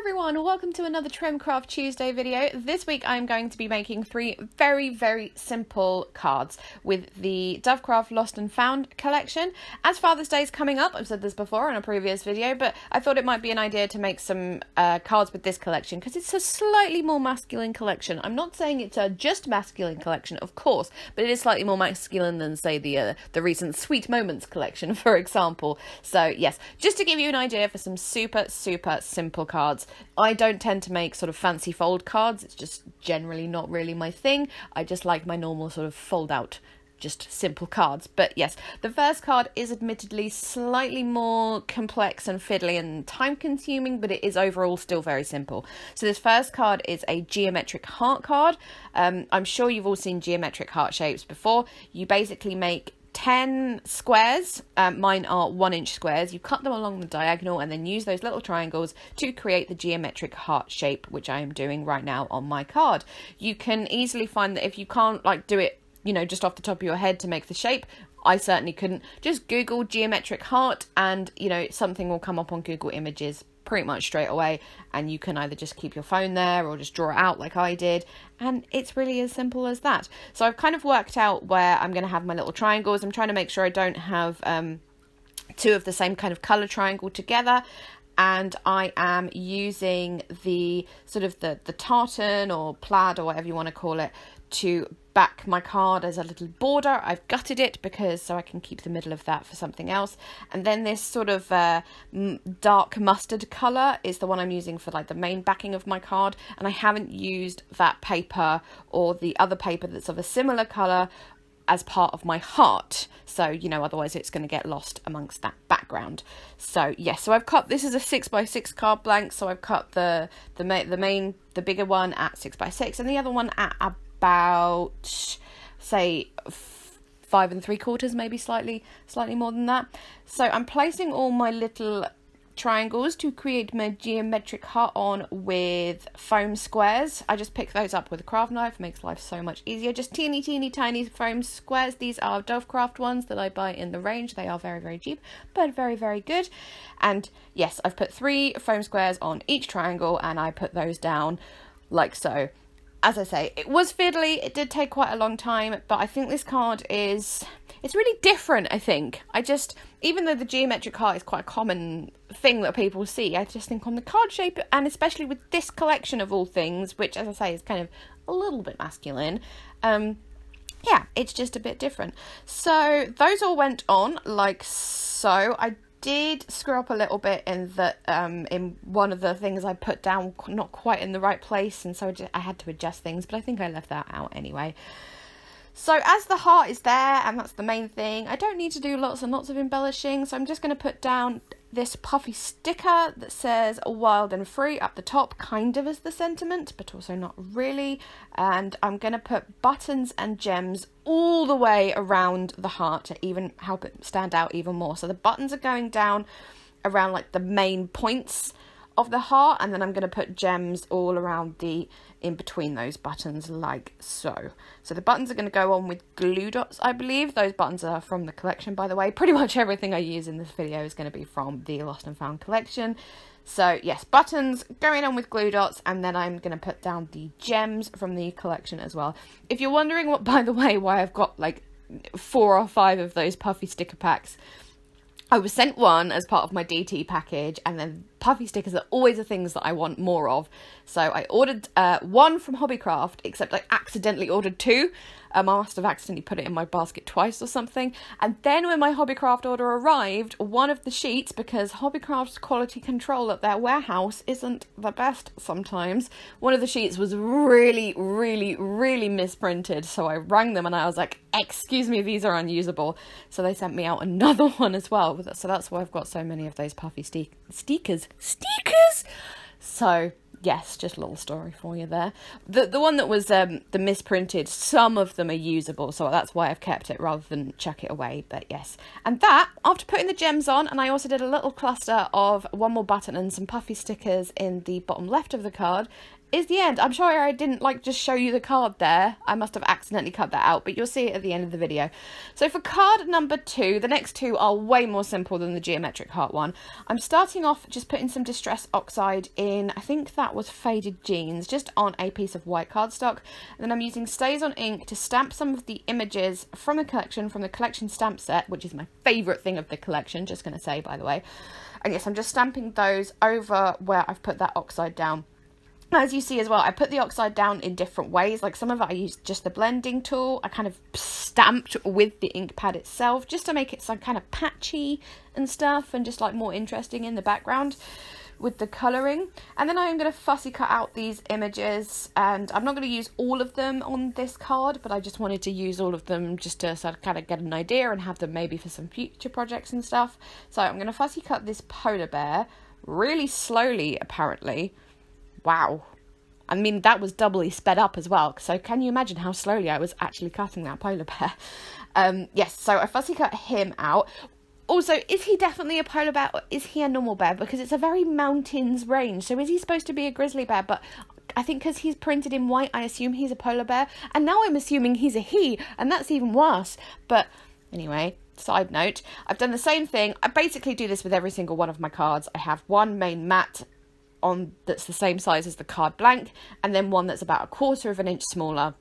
everyone, welcome to another Trimcraft Tuesday video. This week I'm going to be making three very simple cards with the Dovecraft Lost and Found collection. As Father's Day is coming up, I've said this before in a previous video, but I thought it might be an idea to make some cards with this collection because it's a slightly more masculine collection. I'm not saying it's a just masculine collection, of course, but it is slightly more masculine than, say, the recent Sweet Moments collection, for example. So yes, just to give you an idea for some super simple cards. I don't tend to make sort of fancy fold cards. It's just generally not really my thing. I just like my normal sort of fold out, just simple cards. But yes, the first card is admittedly slightly more complex and fiddly and time consuming, but it is overall still very simple. So this first card is a geometric heart card. I'm sure you've all seen geometric heart shapes before. You basically make 10 squares. Mine are 1-inch squares. You cut them along the diagonal and then use those little triangles to create the geometric heart shape, which I am doing right now on my card. You can easily find that if you can't like do it, you know, just off the top of your head to make the shape, I certainly couldn't. Just Google geometric heart and, you know, something will come up on Google Images pretty much straight away, and you can either just keep your phone there or just draw it out like I did, and it's really as simple as that. So I've kind of worked out where I'm going to have my little triangles. I'm trying to make sure I don't have two of the same kind of color triangle together, and I am using the sort of the tartan or plaid or whatever you want to call it to back my card as a little border. I've gutted it because so I can keep the middle of that for something else. And then this sort of dark mustard colour is the one I'm using for like the main backing of my card, and I haven't used that paper or the other paper that's of a similar colour as part of my heart, so you know, otherwise it's going to get lost amongst that background. So yes, so I've cut, this is a 6x6 card blank, so I've cut the bigger one at 6x6 and the other one at about, say, 5 3/4, maybe slightly more than that. So I'm placing all my little triangles to create my geometric heart on with foam squares. I just pick those up with a craft knife, makes life so much easier. Just teeny tiny foam squares. These are Dovecraft ones that I buy in the range. They are very cheap, but very good. And yes, I've put 3 foam squares on each triangle and I put those down like so. As I say, it was fiddly, it did take quite a long time, but I think this card it's really different, I think. Even though the geometric heart is quite a common thing that people see, I just think on the card shape, and especially with this collection of all things, which, as I say, is kind of a little bit masculine, yeah, it's just a bit different. So those all went on like so. I did screw up a little bit in that in one of the things I put down not quite in the right place, and so I had to adjust things, but I think I left that out anyway. So as the heart is there, and that's the main thing, I don't need to do lots and lots of embellishing, so I'm just going to put down this puffy sticker that says wild and free up the top, kind of as the sentiment, but also not really. And I'm going to put buttons and gems all the way around the heart to even help it stand out even more. So the buttons are going down around like the main points of the heart, and then I'm going to put gems all around in between those buttons like so. So the buttons are going to go on with glue dots, I believe. Those buttons are from the collection, by the way. Pretty much everything I use in this video is going to be from the Lost and Found collection. So yes, buttons going on with glue dots, and then I'm going to put down the gems from the collection as well. If you're wondering by the way, why I've got like 4 or 5 of those puffy sticker packs, I was sent one as part of my DT package, and then puffy stickers are always the things that I want more of. So I ordered one from Hobbycraft, except I accidentally ordered 2. I must have accidentally put it in my basket twice or something. And then when my Hobbycraft order arrived, one of the sheets, because Hobbycraft's quality control at their warehouse isn't the best sometimes, one of the sheets was really misprinted. So I rang them and I was like, excuse me, these are unusable. So they sent me out another one as well. So that's why I've got so many of those puffy stickers. So yes, just a little story for you there. The one that was the misprinted, some of them are usable, so that's why I've kept it rather than chuck it away. But yes, and that, after putting the gems on, and I also did a little cluster of one more button and some puffy stickers in the bottom left of the card, is the end. I'm sorry I didn't like just show you the card there. I must have accidentally cut that out, but you'll see it at the end of the video. So for card number 2, the next 2 are way more simple than the geometric heart one. I'm starting off just putting some Distress Oxide in, I think that was Faded Jeans, just on a piece of white cardstock. And then I'm using Stays on ink to stamp some of the images from the collection stamp set, which is my favourite thing of the collection, just going to say, by the way. And yes, I'm just stamping those over where I've put that oxide down. As you see as well, I put the oxide down in different ways. Like some of it I used just the blending tool. I kind of stamped with the ink pad itself just to make it some kind of patchy and stuff, and just like more interesting in the background with the colouring. And then I'm going to fussy cut out these images, and I'm not going to use all of them on this card, but I just wanted to use all of them just to sort of kind of get an idea and have them maybe for some future projects and stuff. So I'm going to fussy cut this polar bear really slowly, apparently. Wow. I mean, that was doubly sped up as well. So can you imagine how slowly I was actually cutting that polar bear? Yes, so I fussy cut him out. Also, is he definitely a polar bear or is he a normal bear? Because it's a very mountains range. So is he supposed to be a grizzly bear? But I think because he's printed in white, I assume he's a polar bear. And now I'm assuming he's a he, and that's even worse. But anyway, side note, I've done the same thing. I basically do this with every single one of my cards. I have one main mat on that's the same size as the card blank, and then one that's about 1/4 of an inch smaller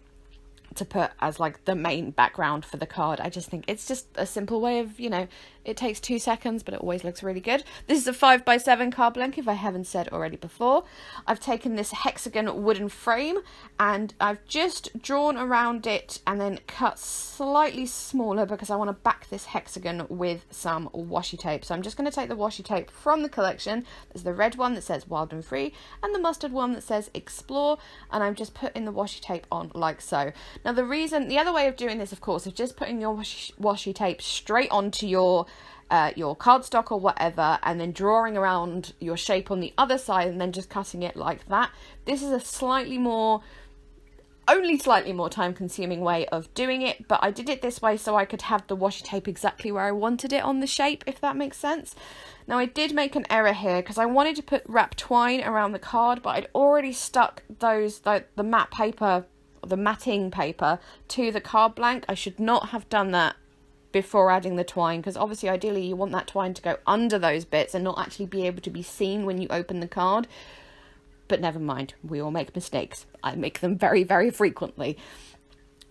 to put as like the main background for the card. I just think it's just a simple way of, you know, it takes 2 seconds, but it always looks really good. This is a 5x7 card blank, if I haven't said already before. I've taken this hexagon wooden frame and I've just drawn around it and then cut slightly smaller because I want to back this hexagon with some washi tape. So I'm just going to take the washi tape from the collection. There's the red one that says Wild and Free and the mustard one that says Explore, and I'm just putting the washi tape on like so. Now the other way of doing this, of course, is just putting your washi tape straight onto your cardstock or whatever, and then drawing around your shape on the other side and then just cutting it like that. This is a only slightly more time consuming way of doing it, but I did it this way so I could have the washi tape exactly where I wanted it on the shape, if that makes sense. Now I did make an error here because I wanted to put wrap twine around the card, but I'd already stuck the matte paper, the matting paper, to the card blank. I should not have done that before adding the twine, because obviously ideally you want that twine to go under those bits and not actually be able to be seen when you open the card. But never mind, we all make mistakes. I make them very, very frequently.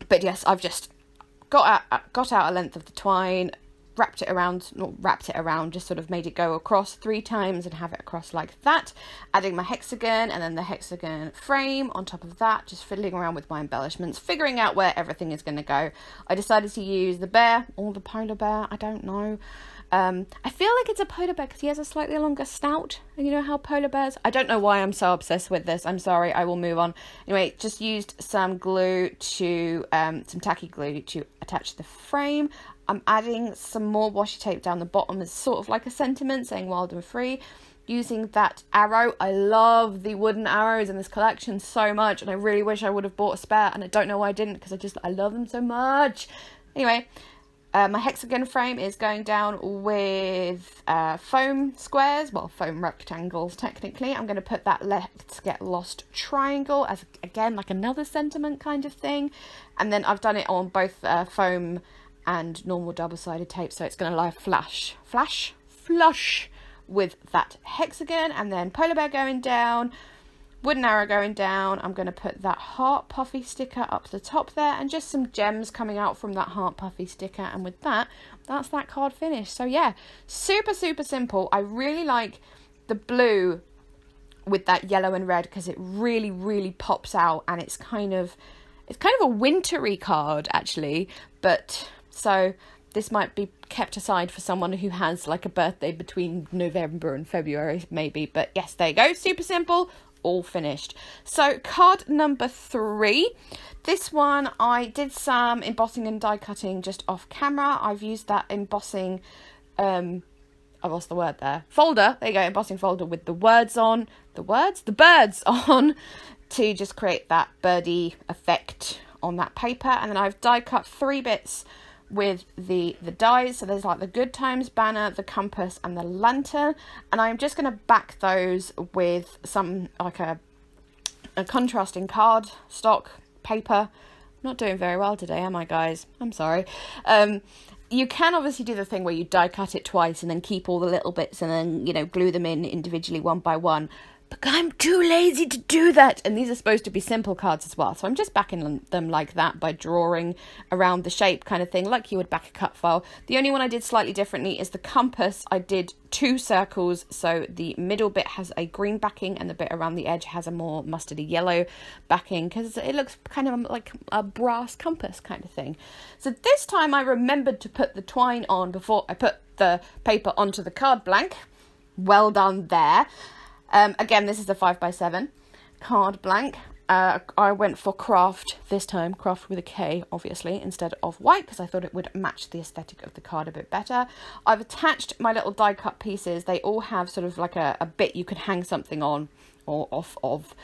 But yes, I've just got out a length of the twine, just sort of made it go across 3 times and have it across like that, adding my hexagon and then the hexagon frame on top of that, just fiddling around with my embellishments, figuring out where everything is going to go. I decided to use the bear or the polar bear, I don't know. I feel like it's a polar bear because he has a slightly longer snout, and you know how polar bears, I don't know why I'm so obsessed with this, I'm sorry, I will move on. Anyway, just used some glue to, some tacky glue to attach the frame. I'm adding some more washi tape down the bottom as sort of like a sentiment saying Wild and Free, using that arrow. I love the wooden arrows in this collection so much, and I really wish I would have bought a spare, and I don't know why I didn't because I love them so much. Anyway, my hexagon frame is going down with foam squares, well, foam rectangles technically. I'm going to put that Let's Get Lost triangle as, again, like another sentiment kind of thing. And then I've done it on both foam and normal double-sided tape, so it's going to lie flush with that hexagon, and then polar bear going down, wooden arrow going down. I'm going to put that heart puffy sticker up the top there, and just some gems coming out from that heart puffy sticker, and with that, that's that card finished. So yeah, super simple. I really like the blue with that yellow and red because it really pops out, and it's kind of a wintry card actually, but so this might be kept aside for someone who has like a birthday between November and February maybe. But yes, there you go, super simple, all finished. So card number 3, this one I did some embossing and die cutting just off camera. I've used that embossing I lost the word there, folder, there you go, embossing folder with the birds on to just create that birdie effect on that paper. And then I've die cut 3 bits with the dies, so there's like the Good Times banner, the compass and the lantern, and I'm just going to back those with some like a a contrasting card stock paper. I'm not doing very well today, am I, guys? I'm sorry. You can obviously do the thing where you die cut it twice and then keep all the little bits and then, you know, glue them in individually one by one. But I'm too lazy to do that. And these are supposed to be simple cards as well. So I'm just backing them like that by drawing around the shape kind of thing, like you would back a cut file. The only one I did slightly differently is the compass. I did 2 circles. So the middle bit has a green backing and the bit around the edge has a more mustardy yellow backing, because it looks kind of like a brass compass kind of thing. So this time I remembered to put the twine on before I put the paper onto the card blank. Well done there. Again, this is a 5x7 card blank. I went for craft this time, craft with a K, obviously, instead of white, because I thought it would match the aesthetic of the card a bit better. I've attached my little die cut pieces. They all have sort of like a bit you could hang something on or off of.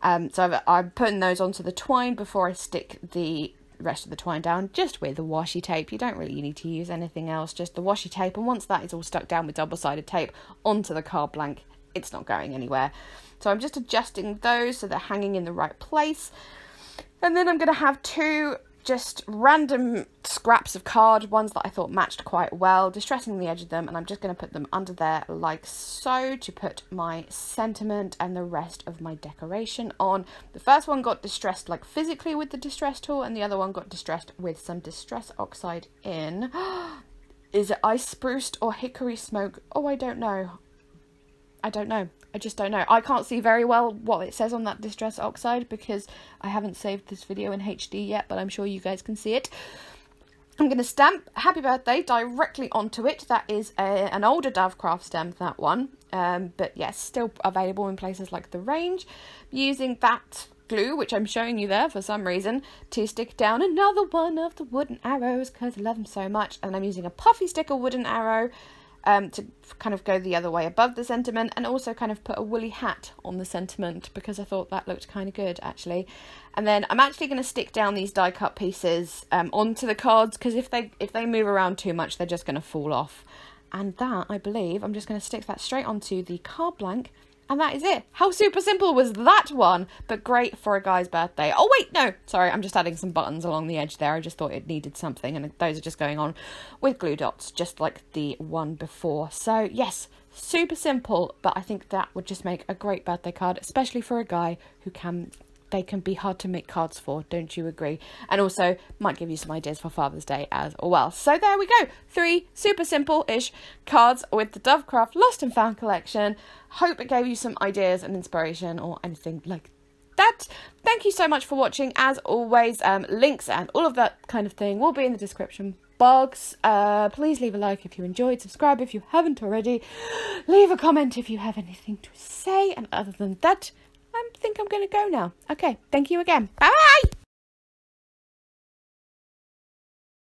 So I'm putting those onto the twine before I stick the rest of the twine down, just with the washi tape. You don't really need to use anything else, just the washi tape. And once that is all stuck down with double-sided tape onto the card blank, it's not going anywhere. So I'm just adjusting those so they're hanging in the right place. And then I'm going to have 2 just random scraps of card, ones that I thought matched quite well, distressing the edge of them, and I'm just going to put them under there like so to put my sentiment and the rest of my decoration on. The first one got distressed like physically with the distress tool, and the other one got distressed with some distress oxide in. Is it ice spruced or hickory smoke? Oh, I don't know. I don't know. I just don't know. I can't see very well what it says on that distress oxide because I haven't saved this video in HD yet, but I'm sure you guys can see it. I'm going to stamp Happy Birthday directly onto it. That is an older Dovecraft stamp, that one. But yes, still available in places like the Range. Using that glue, which I'm showing you there for some reason, to stick down another one of the wooden arrows because I love them so much. And I'm using a puffy sticker wooden arrow to kind of go the other way above the sentiment, and also kind of put a woolly hat on the sentiment because I thought that looked kind of good actually. And then I'm actually going to stick down these die cut pieces onto the cards, because if they move around too much they're just going to fall off. And that, I believe, I'm just going to stick that straight onto the card blank. And that is it. How super simple was that one? But great for a guy's birthday. Oh, wait, no. Sorry, I'm just adding some buttons along the edge there. I just thought it needed something. And those are just going on with glue dots, just like the one before. So, yes, super simple. But I think that would just make a great birthday card, especially for a guy who they can be hard to make cards for, don't you agree? And also might give you some ideas for Father's Day as well. So there we go. 3 super simple-ish cards with the Dovecraft Lost and Found collection. Hope it gave you some ideas and inspiration or anything like that. Thank you so much for watching. As always, links and all of that kind of thing will be in the description box. Please leave a like if you enjoyed, subscribe if you haven't already, leave a comment if you have anything to say, and other than that, I think I'm going to go now. Okay, thank you again. Bye!